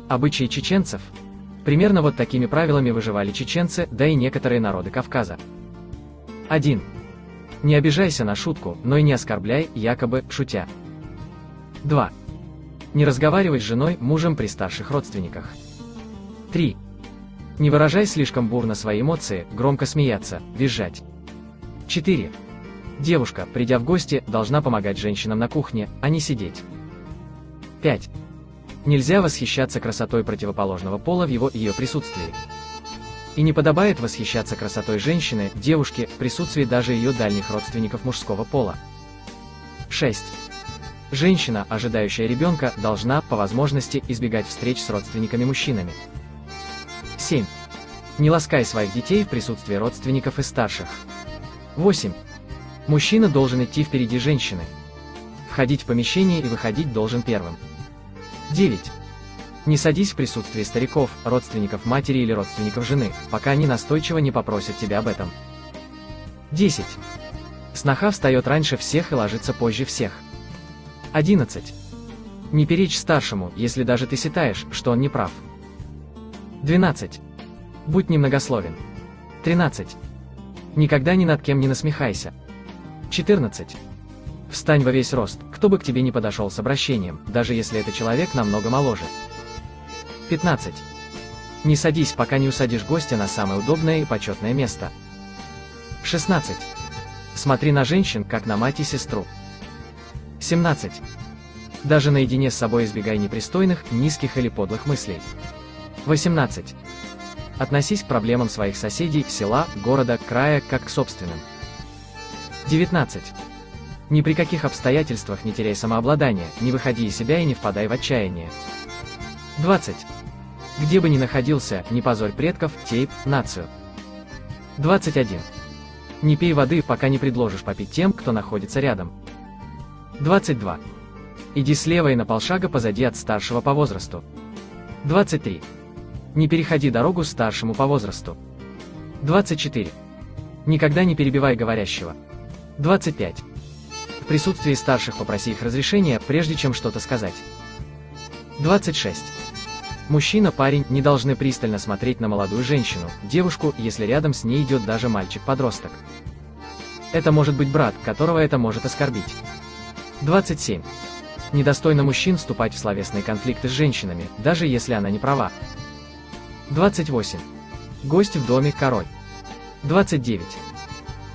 Обычаи чеченцев. Примерно вот такими правилами выживали чеченцы, да и некоторые народы Кавказа. 1. Не обижайся на шутку, но и не оскорбляй, якобы, шутя. 2. Не разговаривай с женой, мужем при старших родственниках. 3. Не выражай слишком бурно свои эмоции, громко смеяться, визжать. 4. Девушка, придя в гости, должна помогать женщинам на кухне, а не сидеть. 5. Нельзя восхищаться красотой противоположного пола в ее присутствии. И не подобает восхищаться красотой женщины, девушки, в присутствии даже ее дальних родственников мужского пола. 6. Женщина, ожидающая ребенка, должна, по возможности, избегать встреч с родственниками-мужчинами. 7. Не ласкай своих детей в присутствии родственников и старших. 8. Мужчина должен идти впереди женщины. Входить в помещение и выходить должен первым. 9. Не садись в присутствии стариков, родственников матери или родственников жены, пока они настойчиво не попросят тебя об этом. 10. Сноха встает раньше всех и ложится позже всех. 11. Не перечь старшему, если даже ты считаешь, что он не прав. 12. Будь немногословен. 13. Никогда ни над кем не насмехайся. 14. Встань во весь рост, кто бы к тебе ни подошел с обращением, даже если это человек намного моложе. 15. Не садись, пока не усадишь гостя на самое удобное и почетное место. 16. Смотри на женщин, как на мать и сестру. 17. Даже наедине с собой избегай непристойных, низких или подлых мыслей. 18. Относись к проблемам своих соседей, села, города, края, как к собственным. 19. Ни при каких обстоятельствах не теряй самообладание, не выходи из себя и не впадай в отчаяние. 20. Где бы ни находился, не позорь предков, тейп, нацию. 21. Не пей воды, пока не предложишь попить тем, кто находится рядом. 22. Иди слева и на полшага позади от старшего по возрасту. 23. Не переходи дорогу старшему по возрасту. 24. Никогда не перебивай говорящего. 25. В присутствии старших попроси их разрешения, прежде чем что-то сказать. 26. Мужчина, парень не должны пристально смотреть на молодую женщину, девушку, если рядом с ней идет даже мальчик-подросток. Это может быть брат, которого это может оскорбить. 27. Недостойно мужчин вступать в словесные конфликты с женщинами, даже если она не права. 28. Гость в доме – король. 29.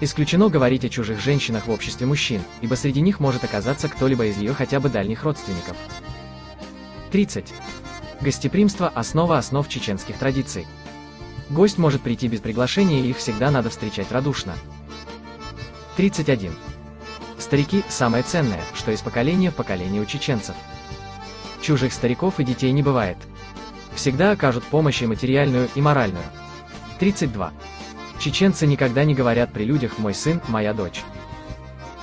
Исключено говорить о чужих женщинах в обществе мужчин, ибо среди них может оказаться кто-либо из ее хотя бы дальних родственников. 30. Гостеприимство – основа основ чеченских традиций. Гость может прийти без приглашения, и их всегда надо встречать радушно. 31. Старики – самое ценное, что из поколения в поколение у чеченцев. Чужих стариков и детей не бывает. Всегда окажут помощь и материальную, и моральную. 32. Чеченцы никогда не говорят при людях «мой сын», «моя дочь».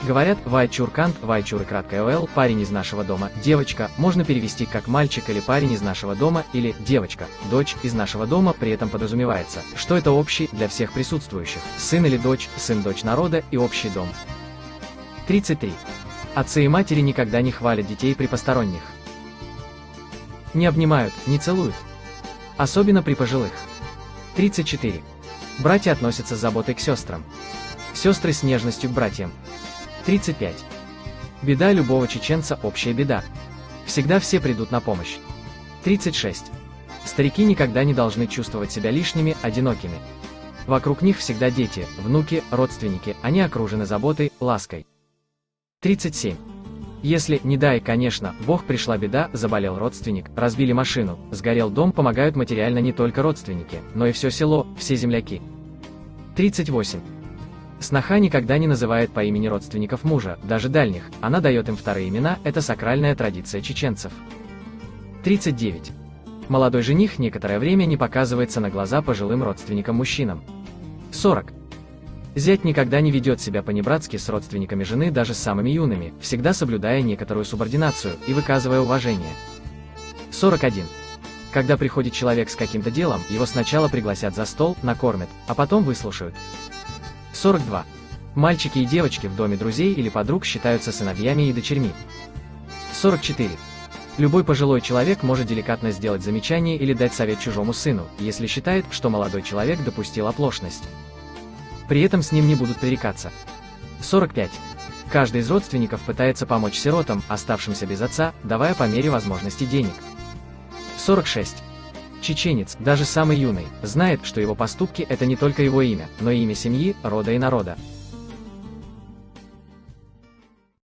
Говорят «вайчуркант», «вайчур» и краткое «ол», «парень из нашего дома», «девочка» можно перевести как «мальчик» или «парень из нашего дома» или «девочка», «дочь из нашего дома», при этом подразумевается, что это общий для всех присутствующих, сын или дочь, сын-дочь народа и общий дом. 33. Отцы и матери никогда не хвалят детей при посторонних. Не обнимают, не целуют. Особенно при пожилых. 34. Братья относятся с заботой к сестрам. Сестры с нежностью к братьям. 35. Беда любого чеченца – общая беда. Всегда все придут на помощь. 36. Старики никогда не должны чувствовать себя лишними, одинокими. Вокруг них всегда дети, внуки, родственники, они окружены заботой, лаской. 37. Если, не дай, конечно, Бог пришла беда, заболел родственник, разбили машину, сгорел дом, помогают материально не только родственники, но и все село, все земляки. 38. Сноха никогда не называет по имени родственников мужа, даже дальних, она дает им вторые имена, это сакральная традиция чеченцев. 39. Молодой жених некоторое время не показывается на глаза пожилым родственникам-мужчинам. 40. Зять никогда не ведет себя по-небратски с родственниками жены, даже с самыми юными, всегда соблюдая некоторую субординацию и выказывая уважение. 41. Когда приходит человек с каким-то делом, его сначала пригласят за стол, накормят, а потом выслушают. 42. Мальчики и девочки в доме друзей или подруг считаются сыновьями и дочерьми. 44. Любой пожилой человек может деликатно сделать замечание или дать совет чужому сыну, если считает, что молодой человек допустил оплошность. При этом с ним не будут пререкаться. 45. Каждый из родственников пытается помочь сиротам, оставшимся без отца, давая по мере возможности денег. 46. Чеченец, даже самый юный, знает, что его поступки – это не только его имя, но и имя семьи, рода и народа.